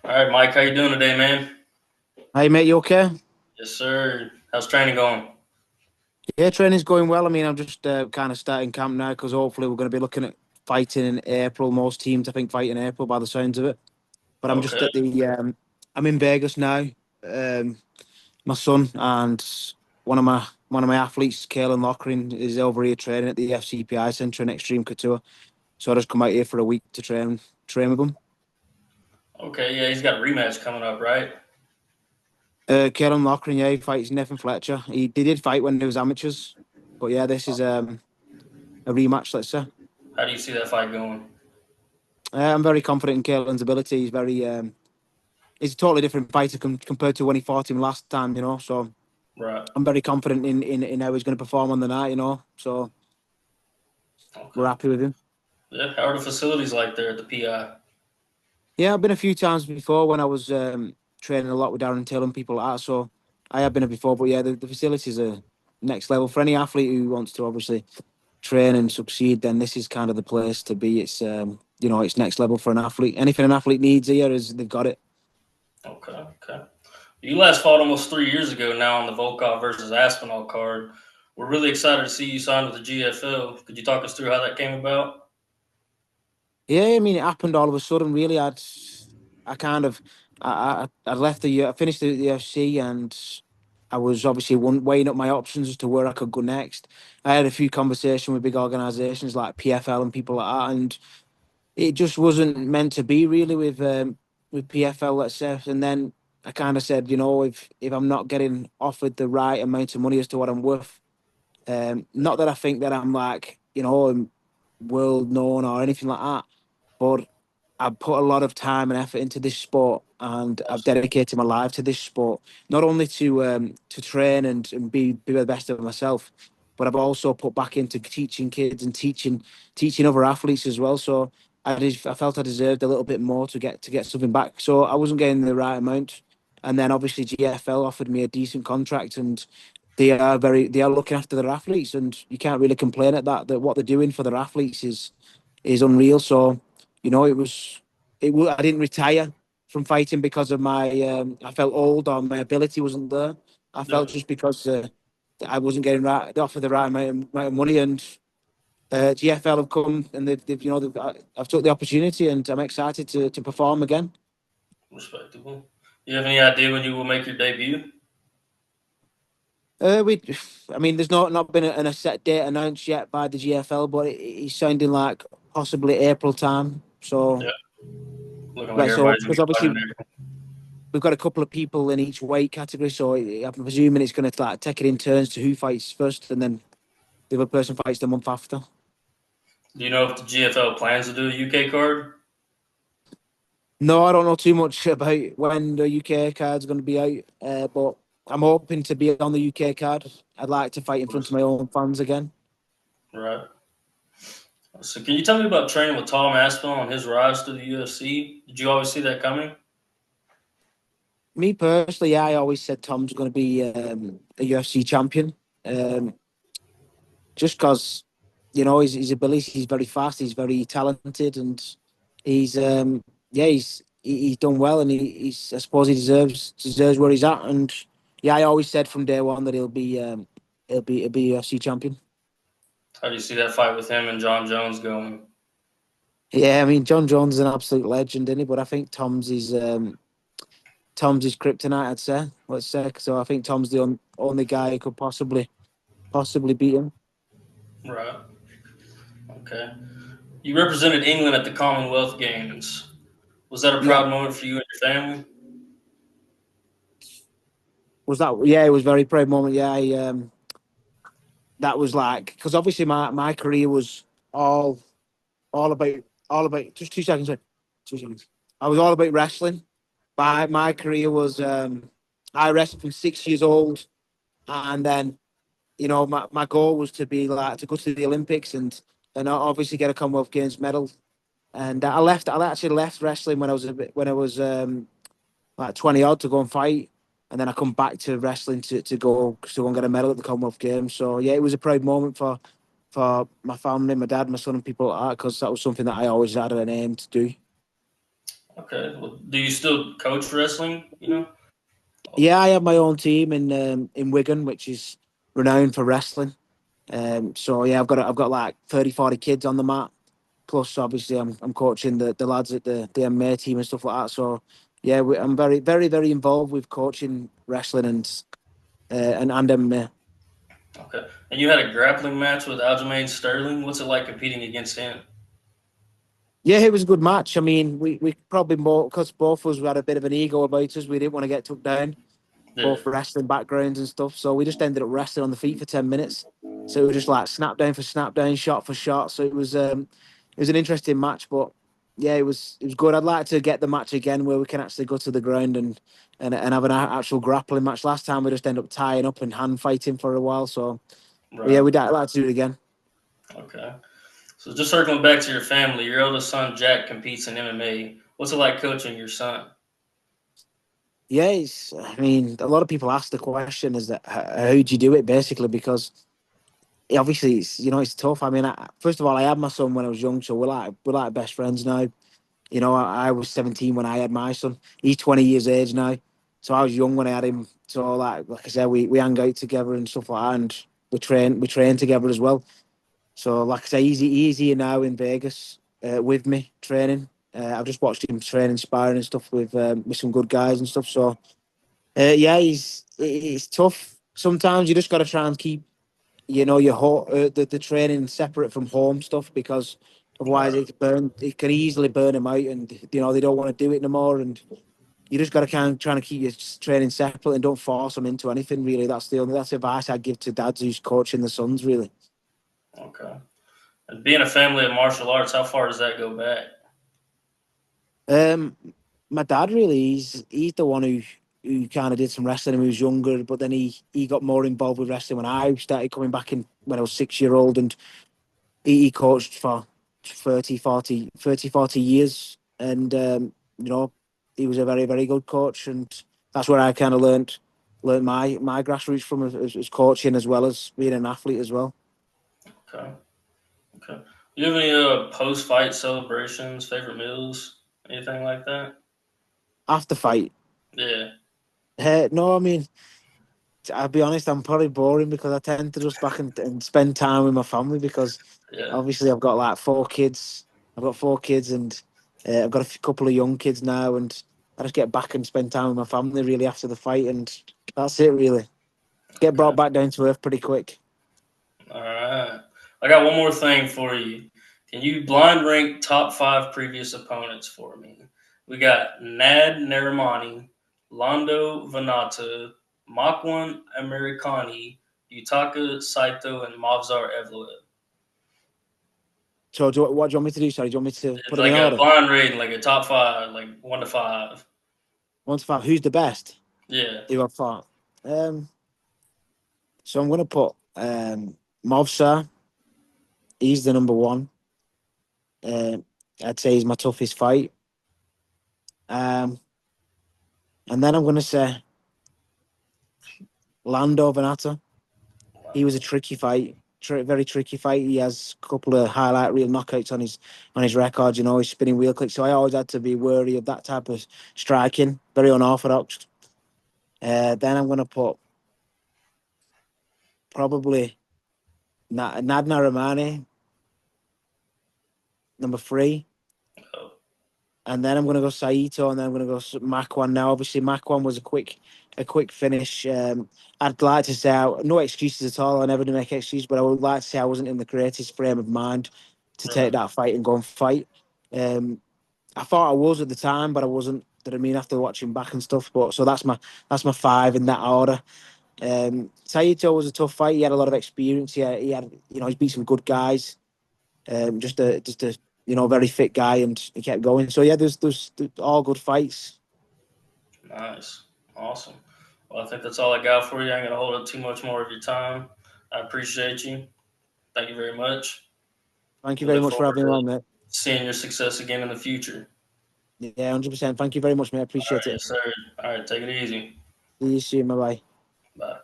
All right, Mike, how you doing today, man? Hey mate, you okay? Yes, sir. How's training going? Yeah, training's going well. I mean, I'm just kind of starting camp now because hopefully we're going to be looking at fighting in April. Most teams, I think, fight in April by the sounds of it. But I'm just Okay. at I'm in Vegas now. My son and one of my athletes, Kalen Lockering, is over here training at the FCPI Centre in Extreme Couture. So I just come out here for a week to train with him. Okay, yeah, he's got a rematch coming up, right? Kalen Lockering, yeah, he fights Nathan Fletcher. They did fight when he was amateurs, but yeah, this is a rematch. Let's say. How do you see that fight going? I'm very confident in Caitlin's ability. He's a totally different fighter compared to when he fought him last time, you know. So Right. I'm very confident in how he's going to perform on the night, you know. So we're Okay. happy with him. Yeah, how are the facilities like there at the PI? Yeah, I've been a few times before when I was training a lot with Darren Till and people like that. So I have been there before, but yeah, the facilities are next level for any athlete who wants to obviously train and succeed. Then this is kind of the place to be. It's it's next level for an athlete. Anything an athlete needs here is they've got it. Okay, okay. You last fought almost 3 years ago now on the Volkov versus Aspinall card. We're really excited to see you sign with the GFL. Could you talk us through how that came about? Yeah, I mean, it happened all of a sudden. Really, I kind of, I left I finished the UFC, and I was obviously weighing up my options as to where I could go next. I had a few conversations with big organisations like PFL and people like that, and it just wasn't meant to be really with PFL, let's say. And then I kind of said, if I'm not getting offered the right amount of money as to what I'm worth, not that I think that I'm like, I'm world known or anything like that, but I've put a lot of time and effort into this sport, and I've dedicated my life to this sport, not only to train and be the best of myself, but I've also put back into teaching kids and teaching other athletes as well. So I felt I deserved a little bit more to get something back. So I wasn't getting the right amount, and then obviously GFL offered me a decent contract, and they are looking after their athletes, and you can't really complain at that. That what they're doing for their athletes is unreal. So I didn't retire from fighting because of I felt old or my ability wasn't there. I felt Yep. just because I wasn't getting offered the right amount of money, and GFL have come and I've took the opportunity, and I'm excited to perform again. Respectable. You have any idea when you will make your debut? We, I mean, there's not been a set date announced yet by the GFL, but it's sounding like possibly April time. So Yeah. Looking like let's hope, everybody's gonna because be fighting obviously there. we've got a couple of people in each weight category, so I'm presuming it's going to like take it in turns to who fights first, and then the other person fights the month after. Do you know if the GFL plans to do a UK card? No, I don't know too much about when the UK card's going to be out, but I'm hoping to be on the UK card. I'd like to fight in Of front of course. my own fans again. Right. So, can you tell me about training with Tom Aspinall and his rise to the UFC? Did you always see that coming? Me personally, yeah, I always said Tom's going to be a UFC champion, um, just because his ability. He's very fast. He's very talented, and he's yeah, he's done well, and I suppose he deserves where he's at. And yeah, I always said from day one that he'll be a UFC champion. How do you see that fight with him and Jon Jones going? Yeah, I mean, Jon Jones is an absolute legend, isn't he? But I think Tom's his kryptonite. I'd say, let's say. So I think Tom's the only guy who could possibly beat him. Right. Okay. You represented England at the Commonwealth Games. Was that a Yeah, proud moment for you and your family? was that? Yeah, it was a very proud moment. Yeah, that was like, because obviously my career was all all about just 2 seconds. Sorry. 2 seconds. I was all about wrestling. My career was I wrestled from 6 years old, and then my goal was to be like to go to the Olympics and obviously get a Commonwealth Games medal. And I actually left wrestling when I was like 20 odd to go and fight. And then I come back to wrestling to go and get a medal at the Commonwealth Games. So yeah, it was a proud moment for my family, my dad, my son, and people like that, because that was something that I always had an aim to do. Okay. Well, do you still coach wrestling? Yeah, I have my own team in Wigan, which is renowned for wrestling. So yeah, I've got like 30, 40 kids on the mat. Plus, obviously, I'm coaching the lads at the MMA team and stuff like that. So yeah, I'm very, very, very involved with coaching wrestling and MMA. Okay. And you had a grappling match with Aljamain Sterling. What's it like competing against him? Yeah, it was a good match. I mean, we probably more because both of us had a bit of an ego about us. We didn't want to get took down. Yeah. Both wrestling backgrounds and stuff. So we just ended up wrestling on the feet for 10 minutes. So it was just like snap down for snap down, shot for shot. So it was an interesting match, but yeah, it was good. I'd like to get the match again where we can actually go to the ground and have an actual grappling match. Last time we just ended up tying up and hand fighting for a while. So yeah, Right. I'd like to do it again. Okay. So just circling back to your family, your eldest son Jack competes in MMA. What's it like coaching your son? Yeah, I mean, a lot of people ask the question is that how do you do it basically because obviously it's tough. I mean, first of all, I had my son when I was young, so we're like best friends now. I was 17 when I had my son. He's 20 years age now, so I was young when I had him. So like I said, we hang out together and stuff like that, and we train together as well. So like I say, he's here now in Vegas with me training. I've just watched him train, sparring and stuff with some good guys and stuff. So yeah, it's tough. Sometimes you just got to try and keep the training separate from home stuff because otherwise Right. it can easily burn them out and they don't want to do it no more and you just got to kind of trying to keep your training separate and don't force them into anything really. That's the advice I give to dads who's coaching the sons really. Okay. And being a family of martial arts, how far does that go back? um my dad really he's the one who kind of did some wrestling when he was younger, but then he got more involved with wrestling when I started coming back in when I was 6 year old, and he coached for 30, 40 years. And, he was a very, very good coach. And that's where I kind of learned my grassroots from as coaching as well as being an athlete as well. Okay. Okay. You have any post fight celebrations, favorite meals, anything like that? After fight, Yeah. no, I mean, I'll be honest, I'm probably boring because I tend to just back and spend time with my family because Yeah. obviously I've got like 4 kids. I've got 4 kids and I've got couple of young kids now, and I just get back and spend time with my family really after the fight, and that's it really. Get brought Okay. back down to earth pretty quick. All right. I got one more thing for you. Can you blind rank top five previous opponents for me? We got Nad Narimani, Londo Venata, Makwan Americani, Yutaka Saito, and Movsar Evloev. So what do you want me to do? Sorry, do you want me to It's put them in like a order? blind rating, like a top five, like 1 to 5. 1 to 5. Who's the best? Yeah. Who I've fought? So I'm gonna put Movsar. He's the number one. Um, I'd say he's my toughest fight. Um, and then I'm gonna say Lando Venata. He was a tricky fight, very tricky fight. He has a couple of highlight reel knockouts on his record. His spinning wheel kick. So I always had to be wary of that type of striking. Very unorthodox. Then I'm gonna put probably Nadna Romani, number 3. Oh, And then I'm going to go Saito, and then I'm going to go Makwan. Now, obviously, Makwan was a quick finish. I'd like to say no excuses at all. I never do make excuses, but I would like to say I wasn't in the greatest frame of mind to take right. that fight and go and fight. I thought I was at the time, but I wasn't. That I mean, after watching back and stuff. But so that's my 5 in that order. Saito was a tough fight. He had a lot of experience. He had he's beat some good guys. Just a very fit guy, and he kept going. So yeah, there's all good fights. Nice. Awesome. Well, I think that's all I got for you. I ain't going to hold up too much more of your time. I appreciate you. Thank you very much. Thank you We very look much for forward having me to on, mate. seeing your success again in the future. Yeah, 100%. Thank you very much, mate. All right, Appreciate it. yes, sir. All right, take it easy. See you soon. Bye bye. Bye.